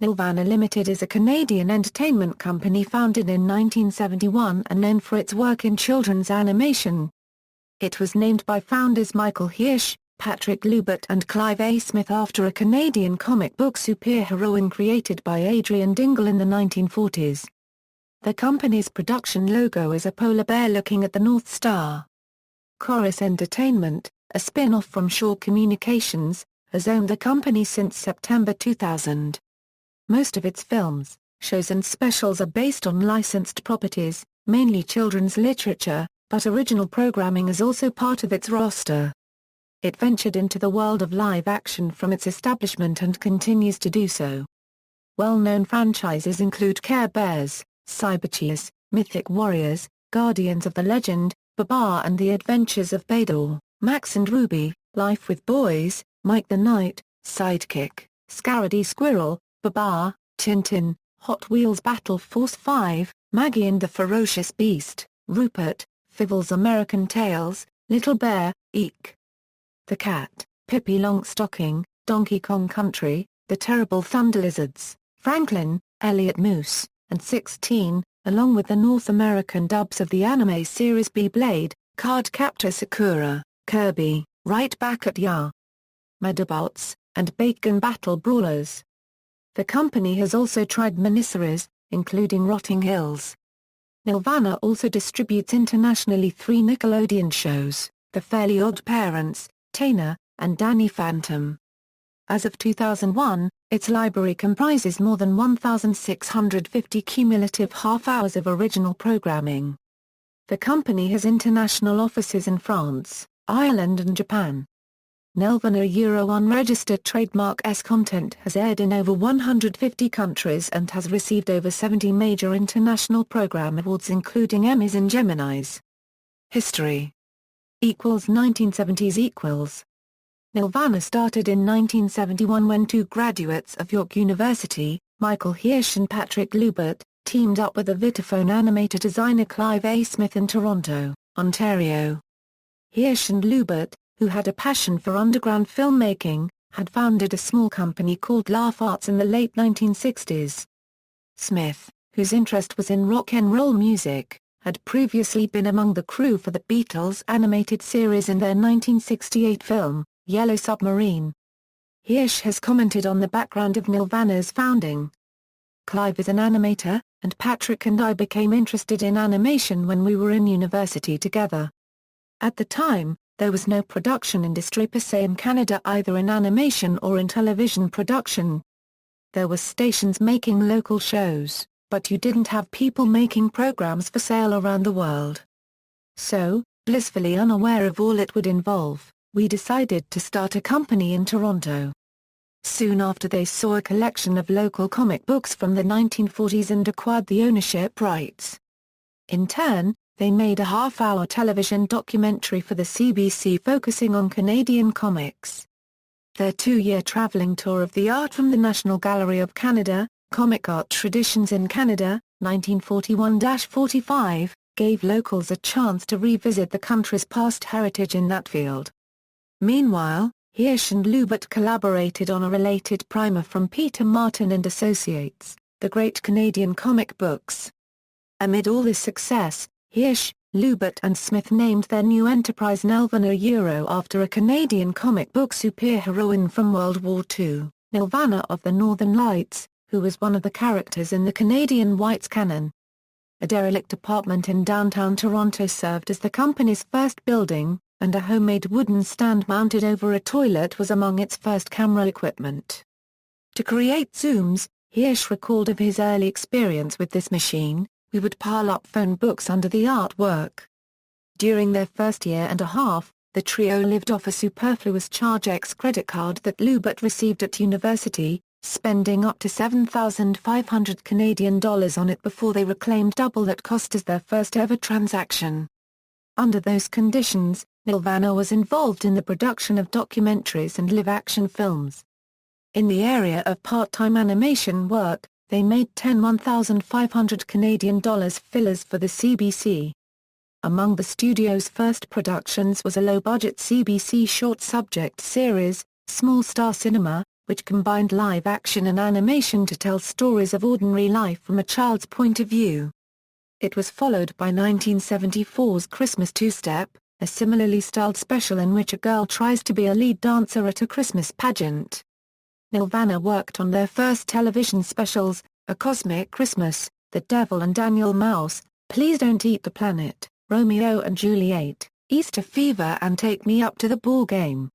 Nelvana Limited is a Canadian entertainment company founded in 1971 and known for its work in children's animation. It was named by founders Michael Hirsh, Patrick Loubert and Clive A. Smith after a Canadian comic book superheroine created by Adrian Dingle in the 1940s. The company's production logo is a polar bear looking at the North Star. Corus Entertainment, a spin-off from Shaw Communications, has owned the company since September 2000. Most of its films, shows and specials are based on licensed properties, mainly children's literature, but original programming is also part of its roster. It ventured into the world of live action from its establishment and continues to do so. Well-known franchises include Care Bears, Cybercheers, Mythic Warriors, Guardians of the Legend, Babar and the Adventures of Bador, Max and Ruby, Life with Boys, Mike the Knight, Sidekick, Scaredy Squirrel, Babar, Tintin, Hot Wheels Battle Force 5, Maggie and the Ferocious Beast, Rupert, Fievel's American Tales, Little Bear, Eek the Cat, Pippi Longstocking, Donkey Kong Country, The Terrible Thunderlizards, Franklin, Elliot Moose, and 16, along with the North American dubs of the anime series Beyblade, Cardcaptor Sakura, Kirby, Right Back at Ya! Medabots, and Bacon Battle Brawlers. The company has also tried miniseries, including Rotting Hills. Nelvana also distributes internationally 3 Nickelodeon shows, The Fairly Odd Parents, Tana, and Danny Phantom. As of 2001, its library comprises more than 1,650 cumulative half-hours of original programming. The company has international offices in France, Ireland and Japan. Nelvana unregistered trademark S content has aired in over 150 countries and has received over 70 major international program awards including Emmys and Geminis. History 1970s. Nelvana started in 1971 when 2 graduates of York University, Michael Hirsh and Patrick Loubert, teamed up with a Vitaphone animator designer Clive A. Smith in Toronto, Ontario. Hirsh and Loubert, who had a passion for underground filmmaking, had founded a small company called Laugh Arts in the late 1960s. Smith, whose interest was in rock and roll music, had previously been among the crew for the Beatles animated series in their 1968 film, Yellow Submarine. Hirsh has commented on the background of Nelvana's founding. Clive is an animator, and Patrick and I became interested in animation when we were in university together. At the time, there was no production industry per se in Canada either in animation or in television production. There were stations making local shows, but you didn't have people making programs for sale around the world. So, blissfully unaware of all it would involve, we decided to start a company in Toronto. Soon after they saw a collection of local comic books from the 1940s and acquired the ownership rights. In turn, they made a half-hour television documentary for the CBC focusing on Canadian comics. Their 2-year traveling tour of the art from the National Gallery of Canada, Comic Art Traditions in Canada, 1941-45, gave locals a chance to revisit the country's past heritage in that field. Meanwhile, Hirsh and Loubert collaborated on a related primer from Peter Martin and Associates, The Great Canadian Comic Books. Amid all this success, Hirsh, Loubert and Smith named their new enterprise Nelvana after a Canadian comic book superheroine from World War II, Nelvana of the Northern Lights, who was one of the characters in the Canadian Whites canon. A derelict apartment in downtown Toronto served as the company's first building, and a homemade wooden stand mounted over a toilet was among its first camera equipment. To create zooms, Hirsh recalled of his early experience with this machine, we would pile up phone books under the artwork. During their first year and a half, the trio lived off a superfluous ChargeX credit card that Loubert received at university, spending up to $7,500 Canadian on it before they reclaimed double that cost as their first ever transaction. Under those conditions, Nelvana was involved in the production of documentaries and live-action films. In the area of part-time animation work, they made 10 $1,500 Canadian fillers for the CBC. Among the studio's first productions was a low-budget CBC short subject series, Small Star Cinema, which combined live action and animation to tell stories of ordinary life from a child's point of view. It was followed by 1974's Christmas Two-Step, a similarly styled special in which a girl tries to be a lead dancer at a Christmas pageant. Nelvana worked on their first television specials, A Cosmic Christmas, The Devil and Daniel Mouse, Please Don't Eat the Planet, Romeo and Juliet, Easter Fever and Take Me Up to the Ball Game.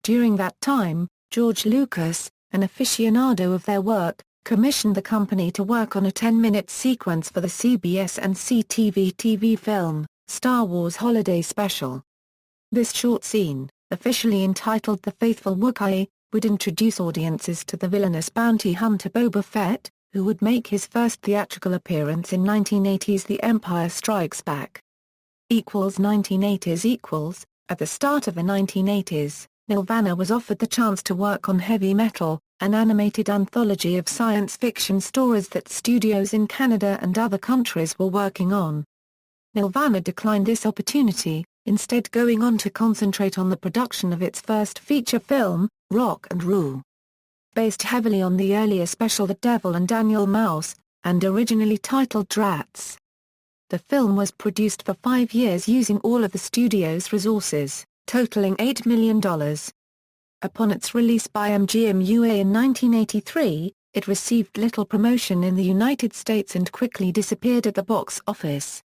During that time, George Lucas, an aficionado of their work, commissioned the company to work on a 10-minute sequence for the CBS and CTV TV film, Star Wars Holiday Special. This short scene, officially entitled The Faithful Wookiee, would introduce audiences to the villainous bounty hunter Boba Fett, who would make his first theatrical appearance in 1980's The Empire Strikes Back. 1980s. At the start of the 1980s, Nelvana was offered the chance to work on Heavy Metal, an animated anthology of science fiction stories that studios in Canada and other countries were working on. Nelvana declined this opportunity, instead going on to concentrate on the production of its first feature film, Rock and Roll. Based heavily on the earlier special The Devil and Daniel Mouse, and originally titled Drats. The film was produced for 5 years using all of the studio's resources, totaling $8 million. Upon its release by MGM UA in 1983, it received little promotion in the United States and quickly disappeared at the box office.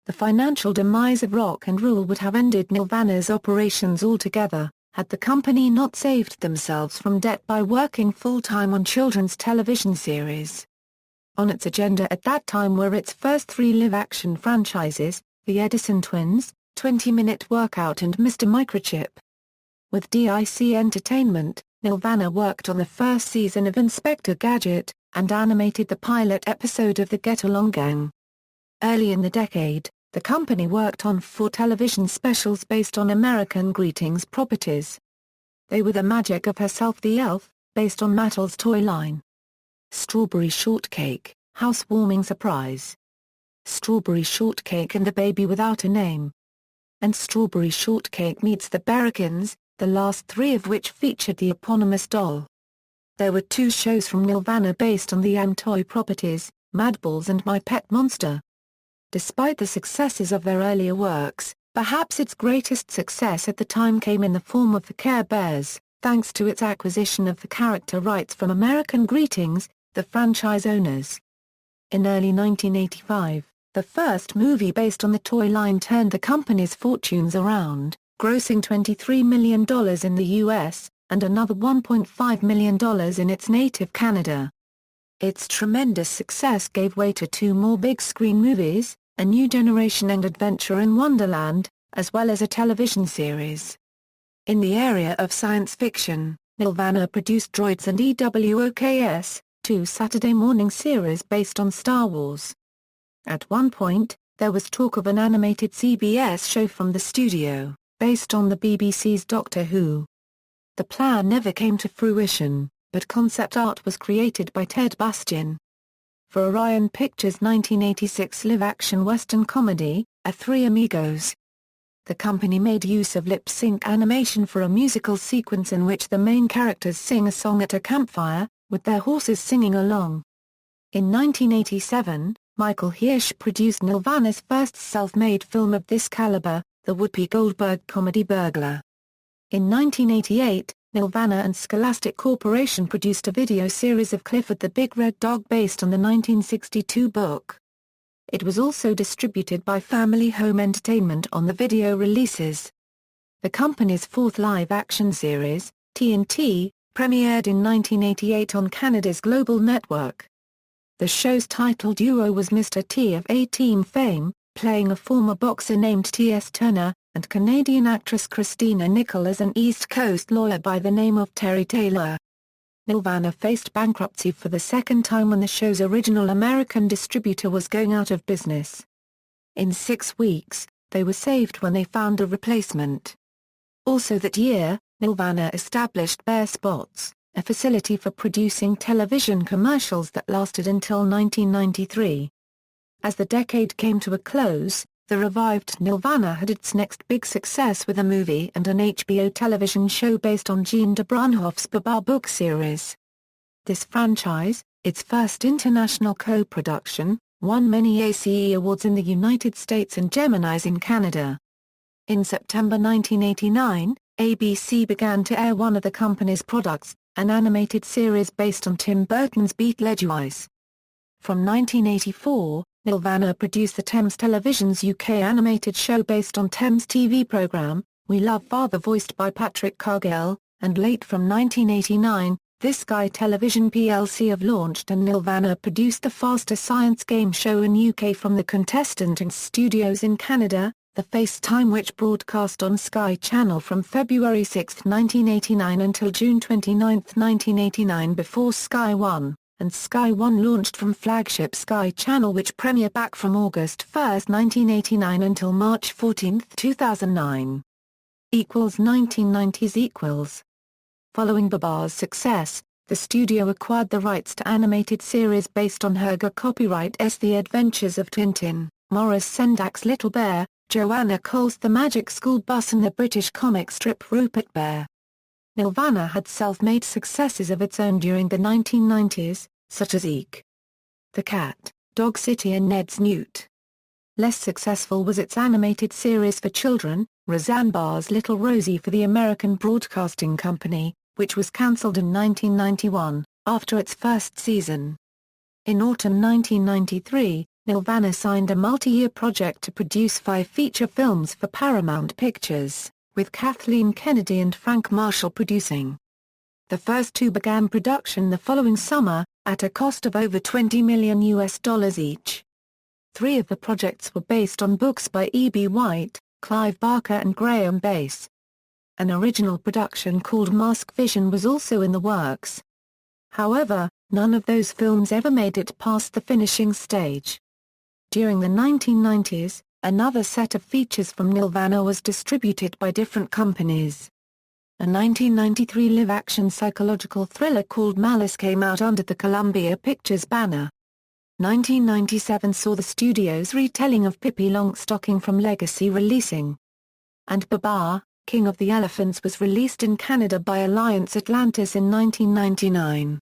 The financial demise of Rock and Roll would have ended Nelvana's operations altogether, had the company not saved themselves from debt by working full-time on children's television series. On its agenda at that time were its first 3 live-action franchises, The Edison Twins, 20-Minute Workout and Mr. Microchip. With DIC Entertainment, Nelvana worked on the first season of Inspector Gadget, and animated the pilot episode of the Get Along Gang. Early in the decade, the company worked on 4 television specials based on American Greetings properties. They were The Magic of Herself the Elf, based on Mattel's toy line. Strawberry Shortcake, Housewarming Surprise. Strawberry Shortcake and the Baby Without a Name. And Strawberry Shortcake Meets the Berrikins, the last 3 of which featured the eponymous doll. There were 2 shows from Nelvana based on the toy properties, Madballs and My Pet Monster. Despite the successes of their earlier works, perhaps its greatest success at the time came in the form of the Care Bears, thanks to its acquisition of the character rights from American Greetings, the franchise owners. In early 1985, the first movie based on the toy line turned the company's fortunes around, grossing $23 million in the US, and another $1.5 million in its native Canada. Its tremendous success gave way to 2 more big-screen movies, A New Generation and Adventure in Wonderland, as well as a television series. In the area of science fiction, Nelvana produced Droids and EWOKS, 2 Saturday morning series based on Star Wars. At one point, there was talk of an animated CBS show from the studio, based on the BBC's Doctor Who. The plan never came to fruition, but concept art was created by Ted Bastian. For Orion Pictures' 1986 live-action western comedy, A Three Amigos. The company made use of lip-sync animation for a musical sequence in which the main characters sing a song at a campfire, with their horses singing along. In 1987, Michael Hirsh produced Nelvana's first self-made film of this caliber, the Whoopi Goldberg comedy Burglar. In 1988, Nelvana and Scholastic Corporation produced a video series of Clifford the Big Red Dog based on the 1962 book. It was also distributed by Family Home Entertainment on the video releases. The company's 4th live-action series, TNT, premiered in 1988 on Canada's Global Network. The show's title duo was Mr. T of A-Team fame, playing a former boxer named T.S. Turner, and Canadian actress Christina Nicol as an East Coast lawyer by the name of Terry Taylor. Nelvana faced bankruptcy for the second time when the show's original American distributor was going out of business. In 6 weeks, they were saved when they found a replacement. Also that year, Nelvana established Bare Spots, a facility for producing television commercials that lasted until 1993. As the decade came to a close, The revived Nelvana had its next big success with a movie and an HBO television show based on Jean de Brunhoff's Babar book series. This franchise, its first international co-production, won many ACE awards in the United States and Geminis in Canada. In September 1989, ABC began to air one of the company's products, an animated series based on Tim Burton's Beetlejuice. From 1984, Nelvana produced the Thames Television's UK animated show based on Thames' TV programme, We Love Father voiced by Patrick Cargill, and late from 1989, This Sky Television plc have launched and Nelvana produced the Faster Science game show in UK from the Contestant and Studios in Canada, The FaceTime which broadcast on Sky Channel from February 6, 1989 until June 29, 1989 before Sky One, and Sky One launched from flagship Sky Channel which premiere back from August 1, 1989 until March 14, 2009. 1990s. Following Babar's success, the studio acquired the rights to animated series based on Hergé copyright S. The Adventures of Tintin, Maurice Sendak's Little Bear, Joanna Cole's The Magic School Bus and the British comic strip Rupert Bear. Nelvana had self-made successes of its own during the 1990s, such as Eek! The Cat, Dog City and Ned's Newt. Less successful was its animated series for children, Roseanne Barr's Little Rosie for the American Broadcasting Company, which was cancelled in 1991, after its first season. In autumn 1993, Nelvana signed a multi-year project to produce 5 feature films for Paramount Pictures, with Kathleen Kennedy and Frank Marshall producing. The first 2 began production the following summer, at a cost of over $20 million each. 3 of the projects were based on books by E.B. White, Clive Barker and Graham Bass. An original production called Mask Vision was also in the works. However, none of those films ever made it past the finishing stage. During the 1990s, another set of features from Nelvana was distributed by different companies. A 1993 live-action psychological thriller called Malice came out under the Columbia Pictures banner. 1997 saw the studio's retelling of Pippi Longstocking from Legacy releasing. And Babar, King of the Elephants was released in Canada by Alliance Atlantis in 1999.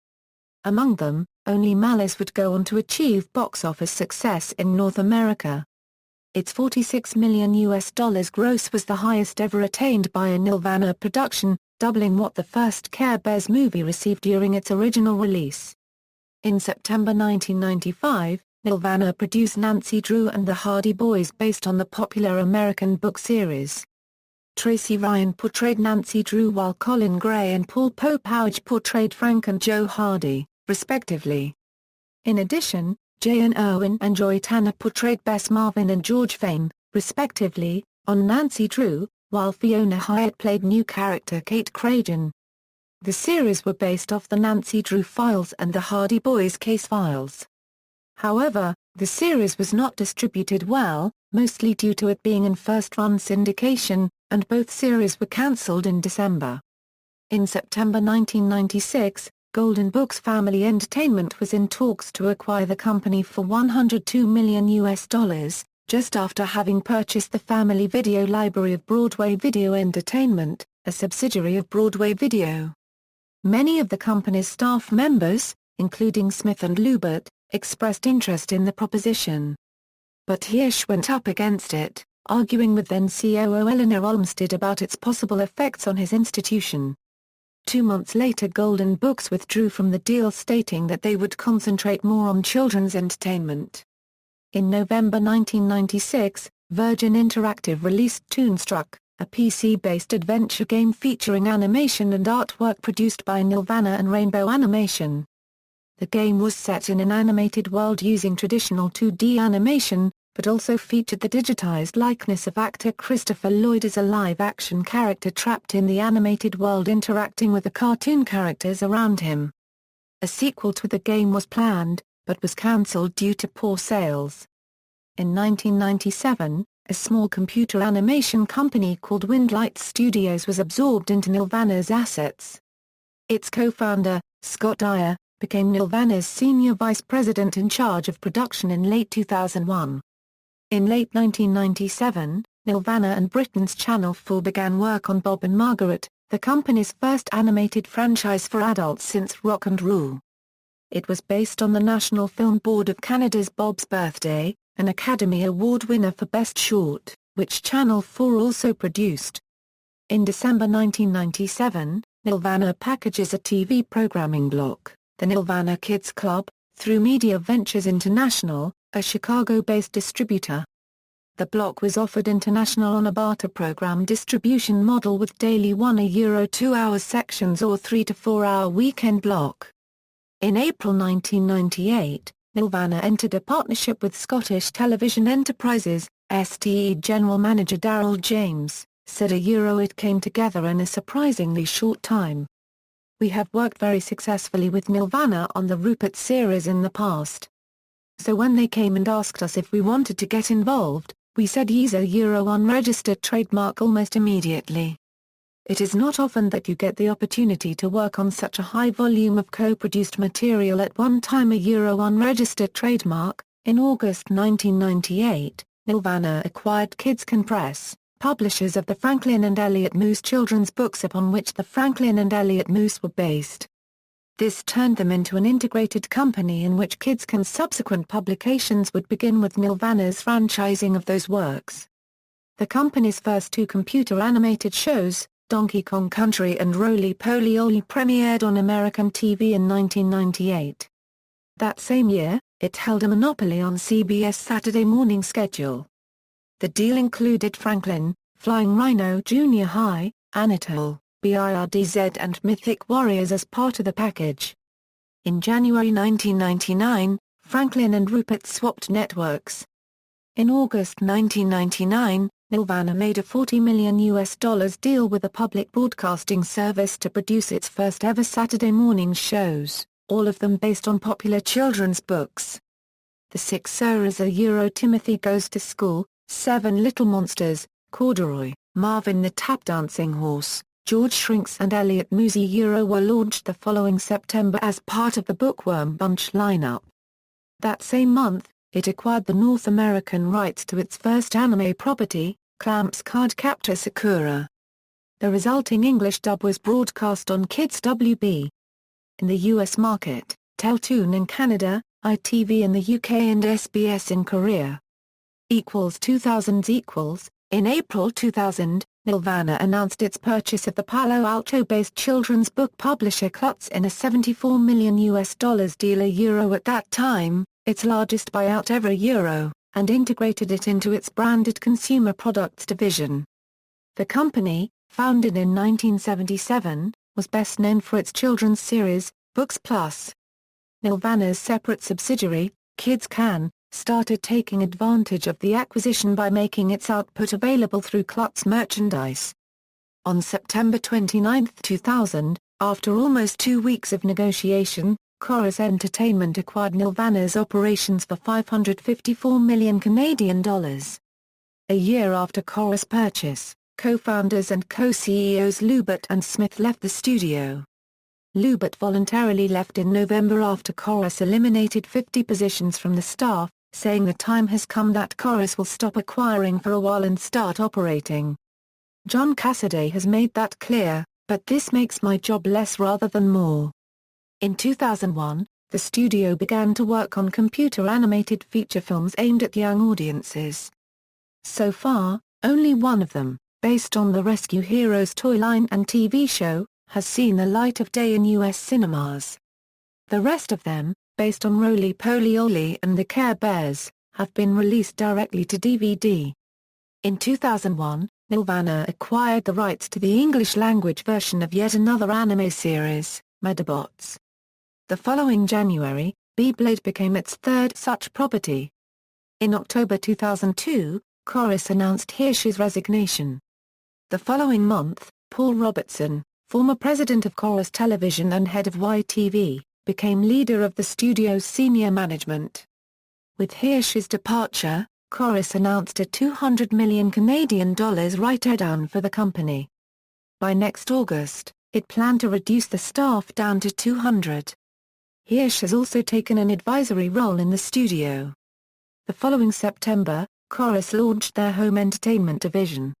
Among them, only Malice would go on to achieve box office success in North America. Its $46 million gross was the highest ever attained by a Nelvana production, doubling what the first Care Bears movie received during its original release. In September 1995, Nelvana produced Nancy Drew and the Hardy Boys based on the popular American book series. Tracy Ryan portrayed Nancy Drew while Colin Gray and Paul Popowich portrayed Frank and Joe Hardy, respectively. In addition, J.N. Irwin and Joy Tanner portrayed Bess Marvin and George Fame, respectively, on Nancy Drew, while Fiona Hyatt played new character Kate Cragen. The series were based off the Nancy Drew files and the Hardy Boys case files. However, the series was not distributed well, mostly due to it being in first-run syndication, and both series were cancelled in December. In September 1996, Golden Books Family Entertainment was in talks to acquire the company for $102 million, just after having purchased the family video library of Broadway Video Entertainment, a subsidiary of Broadway Video. Many of the company's staff members, including Smith and Loubert, expressed interest in the proposition. But Hirsh went up against it, arguing with then COO Eleanor Olmsted about its possible effects on his institution. 2 months later Golden Books withdrew from the deal stating that they would concentrate more on children's entertainment. In November 1996, Virgin Interactive released Toonstruck, a PC-based adventure game featuring animation and artwork produced by Nelvana and Rainbow Animation. The game was set in an animated world using traditional 2D animation, but also featured the digitized likeness of actor Christopher Lloyd as a live-action character trapped in the animated world interacting with the cartoon characters around him. A sequel to the game was planned, but was cancelled due to poor sales. In 1997, a small computer animation company called Windlight Studios was absorbed into Nelvana's assets. Its co-founder, Scott Dyer, became Nelvana's senior vice president in charge of production in late 2001. In late 1997, Nelvana and Britain's Channel 4 began work on Bob and Margaret, the company's first animated franchise for adults since Rock and Roll. It was based on the National Film Board of Canada's Bob's Birthday, an Academy Award winner for Best Short, which Channel 4 also produced. In December 1997, Nelvana packages a TV programming block, the Nelvana Kids Club, through Media Ventures International, a Chicago-based distributor. The block was offered international on a barter program distribution model with daily €1 2-hour sections or 3 to 4 hour weekend block. In April 1998, Nelvana entered a partnership with Scottish Television Enterprises. STE General Manager Daryl James said it came together in a surprisingly short time. We have worked very successfully with Nelvana on the Rupert series in the past. So when they came and asked us if we wanted to get involved, we said yes, unregistered trademark almost immediately. It is not often that you get the opportunity to work on such a high volume of co-produced material at one time. Unregistered trademark. In August 1998, Nelvana acquired Kids Can Press, publishers of the Franklin and Elliot Moose children's books upon which the Franklin and Elliot Moose were based. This turned them into an integrated company in which Kids Can's subsequent publications would begin with Nelvana's franchising of those works. The company's first two computer-animated shows, Donkey Kong Country and Roly-Poly Oly, premiered on American TV in 1998. That same year, it held a monopoly on CBS Saturday morning schedule. The deal included Franklin, Flying Rhino Junior High, Anatole, BIRDZ and Mythic Warriors as part of the package. In January 1999, Franklin and Rupert swapped networks. In August 1999, Nelvana made a $40 million deal with a public broadcasting service to produce its first ever Saturday morning shows, all of them based on popular children's books. The six series are Timothy Goes to School, Seven Little Monsters, Corduroy, Marvin the Tap Dancing Horse, George Shrinks and Elliot Moosey were launched the following September as part of the Bookworm Bunch lineup. That same month, it acquired the North American rights to its first anime property, Clamps Cardcaptor Sakura. The resulting English dub was broadcast on Kids WB. In the US market, Teletoon in Canada, ITV in the UK and SBS in Korea. 2000s. In April 2000, Nelvana announced its purchase of the Palo Alto-based children's book publisher Klutz in a $74 million deal. At that time, its largest buyout ever. And integrated it into its branded consumer products division. The company, founded in 1977, was best known for its children's series, Books Plus. Nelvana's separate subsidiary, Kids Can, started taking advantage of the acquisition by making its output available through Klutz merchandise. On September 29, 2000, after almost 2 weeks of negotiation, Corus Entertainment acquired Nelvana's operations for $554 million Canadian dollars. A year after Corus' purchase, co-founders and co-CEOs Loubert and Smith left the studio. Loubert voluntarily left in November after Corus eliminated 50 positions from the staff, saying the time has come that Corus will stop acquiring for a while and start operating. John Cassaday has made that clear, but this makes my job less rather than more. In 2001, the studio began to work on computer-animated feature films aimed at young audiences. So far, only one of them, based on the Rescue Heroes toy line and TV show, has seen the light of day in U.S. cinemas. The rest of them, based on Roly-Poly Oly and the Care Bears, have been released directly to DVD. In 2001, Nelvana acquired the rights to the English-language version of yet another anime series, Medabots. The following January, Beyblade became its third such property. In October 2002, Corus announced Hirsh's resignation. The following month, Paul Robertson, former president of Corus Television and head of YTV, became leader of the studio's senior management. With Hirsh's departure, Corus announced a $200 million Canadian write-down for the company. By next August, it planned to reduce the staff down to 200. Hirsh has also taken an advisory role in the studio. The following September, Corus launched their home entertainment division.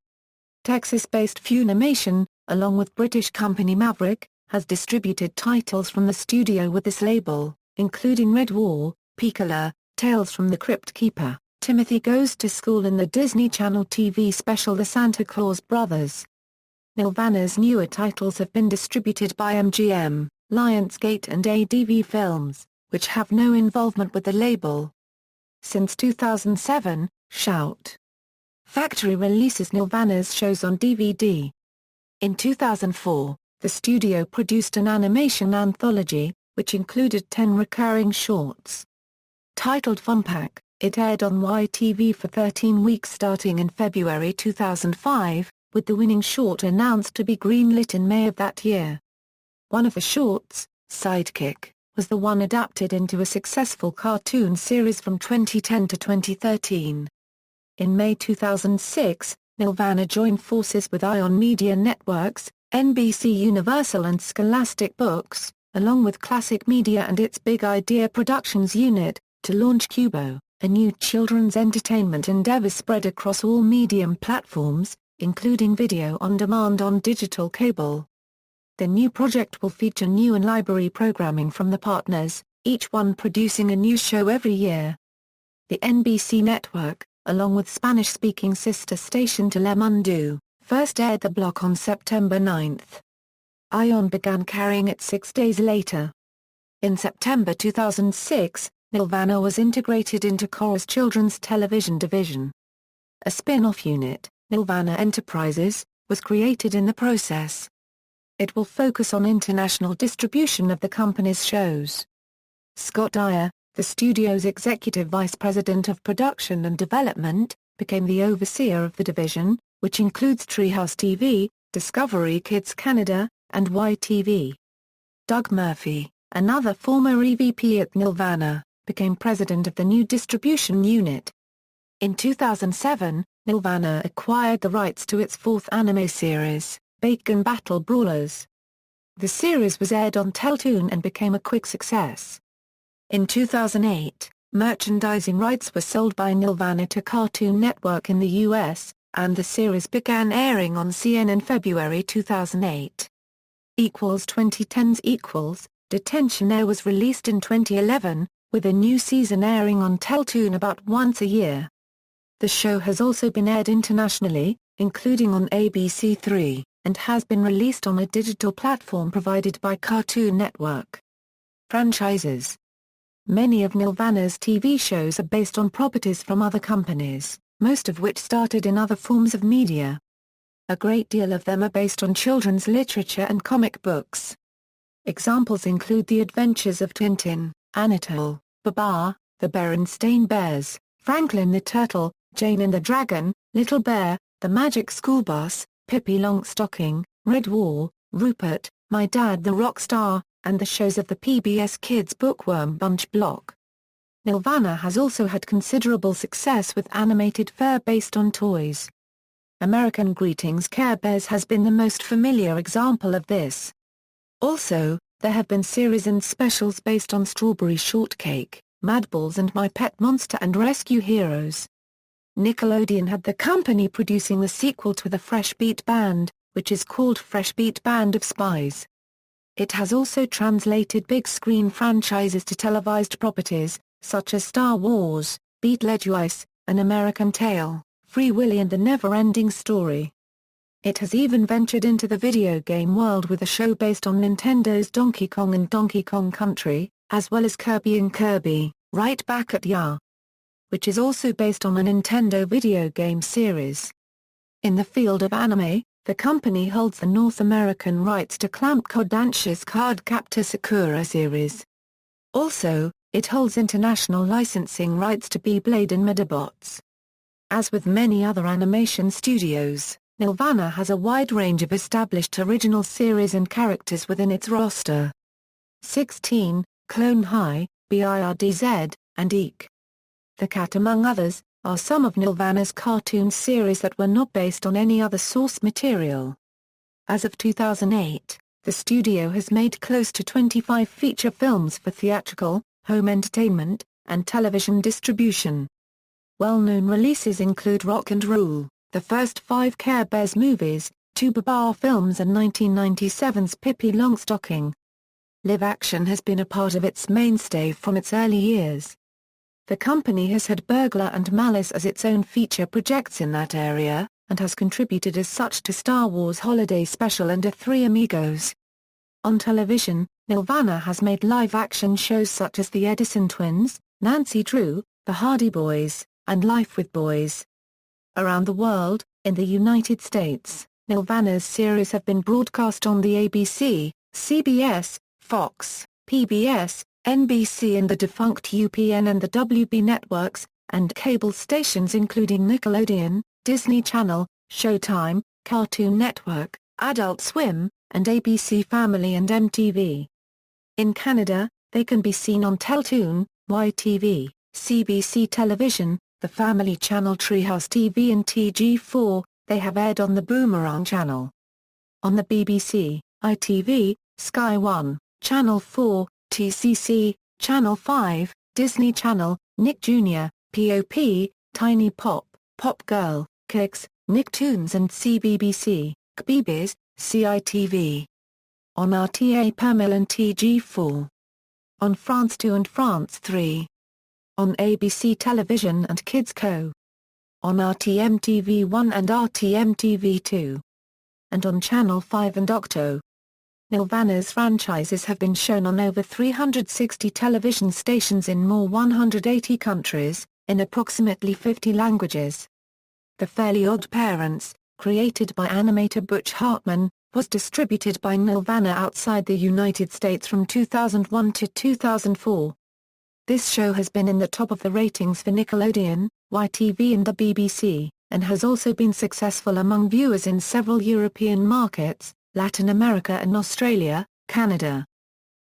Texas-based Funimation, along with British company Maverick, has distributed titles from the studio with this label, including Red War, Piccola, Tales from the Crypt Keeper, Timothy Goes to School and the Disney Channel TV special The Santa Claus Brothers. Nelvana's newer titles have been distributed by MGM, Lionsgate and ADV Films, which have no involvement with the label. Since 2007, Shout! Factory releases Nelvana's shows on DVD. In 2004, the studio produced an animation anthology, which included 10 recurring shorts. Titled Funpack, it aired on YTV for 13 weeks starting in February 2005, with the winning short announced to be greenlit in May of that year. One of the shorts, Sidekick, was the one adapted into a successful cartoon series from 2010 to 2013. In May 2006, Nelvana joined forces with Ion Media Networks, NBC Universal and Scholastic Books, along with Classic Media and its Big Idea Productions unit, to launch Kubo, a new children's entertainment endeavor spread across all medium platforms, including video on demand on digital cable. The new project will feature new and library programming from the partners, each one producing a new show every year. The NBC network, along with Spanish-speaking sister station Telemundo, first aired the block on September 9. Ion began carrying it 6 days later. In September 2006, Nelvana was integrated into Corus Children's Television Division. A spin-off unit, Nelvana Enterprises, was created in the process. It will focus on international distribution of the company's shows. Scott Dyer, the studio's executive vice president of production and development, became the overseer of the division, which includes Treehouse TV, Discovery Kids Canada, and YTV. Doug Murphy, another former EVP at Nelvana, became president of the new distribution unit. In 2007, Nelvana acquired the rights to its fourth anime series, Bacon Battle Brawlers. The series was aired on Teletoon and became a quick success. In 2008, merchandising rights were sold by Nelvana to Cartoon Network in the US, and the series began airing on CN in February 2008. 2010's Detention Air was released in 2011, with a new season airing on Teletoon about once a year. The show has also been aired internationally, including on ABC3, and has been released on a digital platform provided by Cartoon Network. Franchises. Many of Nelvana's TV shows are based on properties from other companies, most of which started in other forms of media. A great deal of them are based on children's literature and comic books. Examples include The Adventures of Tintin, Anatole, Babar, The Berenstain Bears, Franklin the Turtle, Jane and the Dragon, Little Bear, The Magic School Bus, Pippi Longstocking, Red War, Rupert, My Dad the Rock Star, and the shows of the PBS Kids Bookworm Bunch block. Nelvana has also had considerable success with animated fare based on toys. American Greetings Care Bears has been the most familiar example of this. Also, there have been series and specials based on Strawberry Shortcake, Madballs and My Pet Monster and Rescue Heroes. Nickelodeon had the company producing the sequel to the Fresh Beat Band, which is called Fresh Beat Band of Spies. It has also translated big-screen franchises to televised properties, such as Star Wars, Beetlejuice, An American Tail, Free Willy and The Never-Ending Story. It has even ventured into the video game world with a show based on Nintendo's Donkey Kong and Donkey Kong Country, as well as Kirby and Kirby, Right Back at Ya, which is also based on a Nintendo video game series. In the field of anime, the company holds the North American rights to Clamp Kodansha's Cardcaptor Sakura series. Also, it holds international licensing rights to Beyblade and Medabots. As with many other animation studios, Nelvana has a wide range of established original series and characters within its roster. 16, Clone High, BIRDZ, and Eek the Cat among others, are some of Nelvana's cartoon series that were not based on any other source material. As of 2008, the studio has made close to 25 feature films for theatrical, home entertainment, and television distribution. Well-known releases include Rock and Rule, the first 5 Care Bears movies, 2 Babar films and 1997's Pippi Longstocking. Live action has been a part of its mainstay from its early years. The company has had Burglar and Malice as its own feature projects in that area, and has contributed as such to Star Wars Holiday Special and A Three Amigos. On television, Nelvana has made live-action shows such as The Edison Twins, Nancy Drew, The Hardy Boys, and Life with Boys. Around the world, in the United States, Nelvana's series have been broadcast on the ABC, CBS, Fox, PBS, NBC and the defunct UPN and the WB networks, and cable stations including Nickelodeon, Disney Channel, Showtime, Cartoon Network, Adult Swim, and ABC Family and MTV. In Canada, they can be seen on Teletoon, YTV, CBC Television, the Family Channel Treehouse TV and TG4, they have aired on the Boomerang Channel. On the BBC, ITV, Sky One, Channel 4, TCC, Channel 5, Disney Channel, Nick Jr., POP, Tiny Pop, Pop Girl, Kicks, Nicktoons and CBBC, KBBS, CITV. On RTA Permil and TG4. On France 2 and France 3. On ABC Television and Kids Co. On RTMTV1 and RTMTV2. And on Channel 5 and Octo. Nelvana's franchises have been shown on over 360 television stations in more 180 countries, in approximately 50 languages. The Fairly Odd Parents, created by animator Butch Hartman, was distributed by Nelvana outside the United States from 2001 to 2004. This show has been in the top of the ratings for Nickelodeon, YTV and the BBC, and has also been successful among viewers in several European markets, Latin America and Australia, Canada.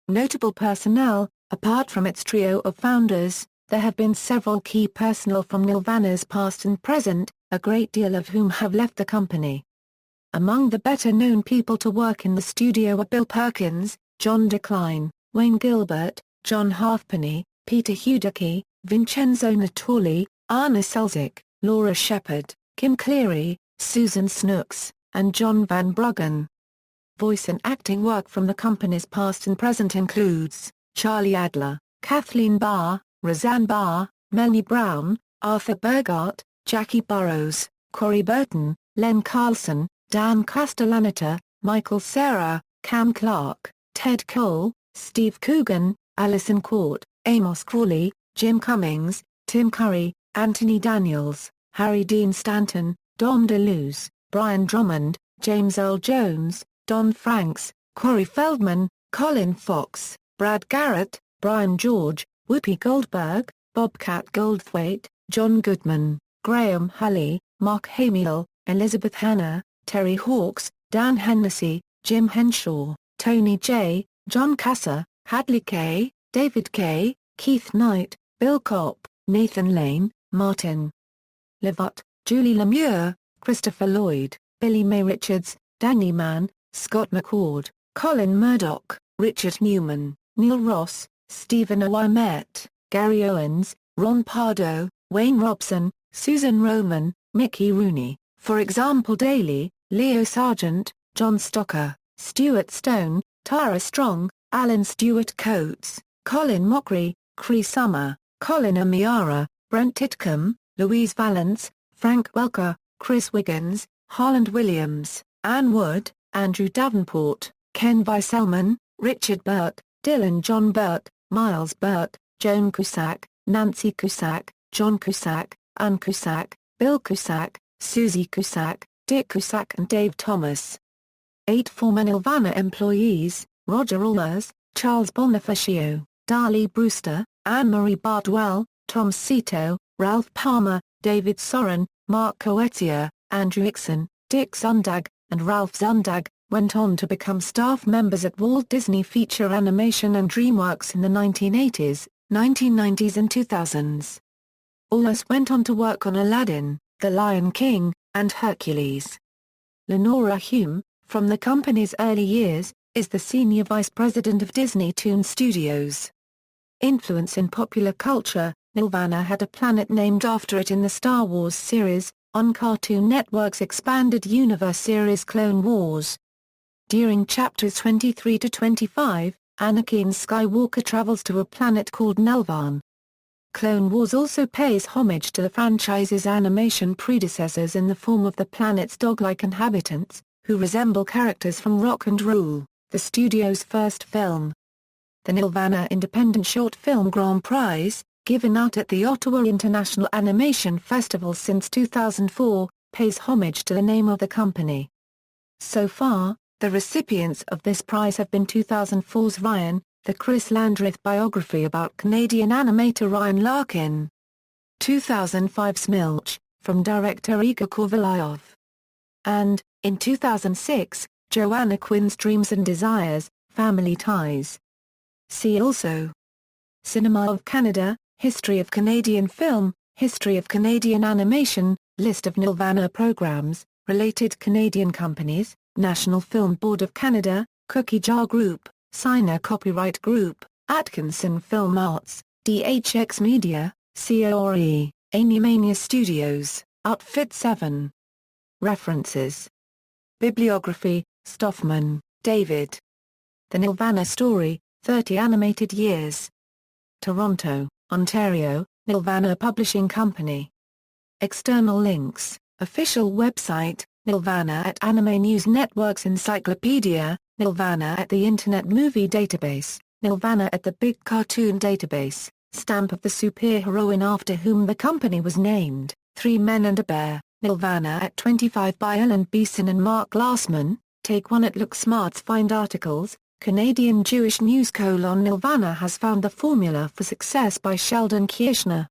Notable personnel, apart from its trio of founders, there have been several key personnel from Nelvana's past and present, a great deal of whom have left the company. Among the better-known people to work in the studio are Bill Perkins, John Decline, Wayne Gilbert, John Halfpenny, Peter Hudicki, Vincenzo Natali, Arne Selzik, Laura Shepard, Kim Cleary, Susan Snooks, and John Van Bruggen. Voice and acting work from the company's past and present includes Charlie Adler, Kathleen Barr, Roseanne Barr, Melanie Brown, Arthur Burgart, Jackie Burrows, Corey Burton, Len Carlson, Dan Castellaneta, Michael Cera, Cam Clark, Ted Cole, Steve Coogan, Alison Court, Amos Crawley, Jim Cummings, Tim Curry, Anthony Daniels, Harry Dean Stanton, Dom DeLuise, Brian Drummond, James Earl Jones, Don Franks, Corey Feldman, Colin Fox, Brad Garrett, Brian George, Whoopi Goldberg, Bobcat Goldthwait, John Goodman, Graham Hulley, Mark Hamill, Elizabeth Hanna, Terry Hawkes, Dan Hennessy, Jim Henshaw, Tony J., John Kasser, Hadley K., David K., Keith Knight, Bill Kopp, Nathan Lane, Martin Levatt, Julie Lemieux, Christopher Lloyd, Billy May Richards, Danny Mann, Scott McCord, Colin Murdoch, Richard Newman, Neil Ross, Stephen Ouimet, Gary Owens, Ron Pardo, Wayne Robson, Susan Roman, Mickey Rooney, For Example Daily, Leo Sargent, John Stocker, Stuart Stone, Tara Strong, Alan Stewart Coates, Colin Mockery, Cree Summer, Colin Amiara, Brent Titcomb, Louise Valance, Frank Welker, Chris Wiggins, Harland Williams, Anne Wood, Andrew Davenport, Ken Weiselman, Richard Burt, Dylan John Burt, Miles Burt, Joan Cusack, Nancy Cusack, John Cusack, Ann Cusack, Bill Cusack, Susie Cusack, Dick Cusack and Dave Thomas. 8 former Nelvana employees, Roger Allers, Charles Bonifacio, Darlie Brewster, Anne-Marie Bardwell, Tom Cito, Ralph Palmer, David Soren, Mark Coetzee, Andrew Ixon, Dick Zundag, and Ralph Zundag, went on to become staff members at Walt Disney Feature Animation and DreamWorks in the 1980s, 1990s and 2000s. Allers went on to work on Aladdin, The Lion King, and Hercules. Lenora Hume, from the company's early years, is the Senior Vice President of Disney Toon Studios. Influence in popular culture, Nelvana had a planet named after it in the Star Wars series, on Cartoon Network's expanded universe series Clone Wars. During chapters 23 to 25, Anakin Skywalker travels to a planet called Nelvana. Clone Wars also pays homage to the franchise's animation predecessors in the form of the planet's dog-like inhabitants, who resemble characters from Rock and Roll, the studio's first film. The Nelvana Independent Short Film Grand Prize, given out at the Ottawa International Animation Festival since 2004, pays homage to the name of the company. So far, the recipients of this prize have been 2004's Ryan, the Chris Landreth biography about Canadian animator Ryan Larkin. 2005's Milch, from director Igor Kovalyov. And, in 2006, Joanna Quinn's Dreams and Desires, Family Ties. See also: Cinema of Canada, History of Canadian Film, History of Canadian Animation, List of Nelvana programs, related Canadian companies, National Film Board of Canada, Cookie Jar Group, Signer Copyright Group, Atkinson Film Arts, DHX Media, CORE, Animania Studios, Outfit 7. References. Bibliography: Stoffman, David. The Nelvana Story, 30 Animated Years. Toronto, Ontario, Nelvana Publishing Company. External links: official website, Nelvana at Anime News Network's Encyclopedia, Nelvana at the Internet Movie Database, Nelvana at the Big Cartoon Database, stamp of the superheroine after whom the company was named, 3 Men and a Bear, Nelvana at 25 by Ellen Beeson and Mark Glassman, Take 1 at Look Smart's Find Articles, Canadian Jewish News: Nelvana has found the formula for success by Sheldon Kirshner.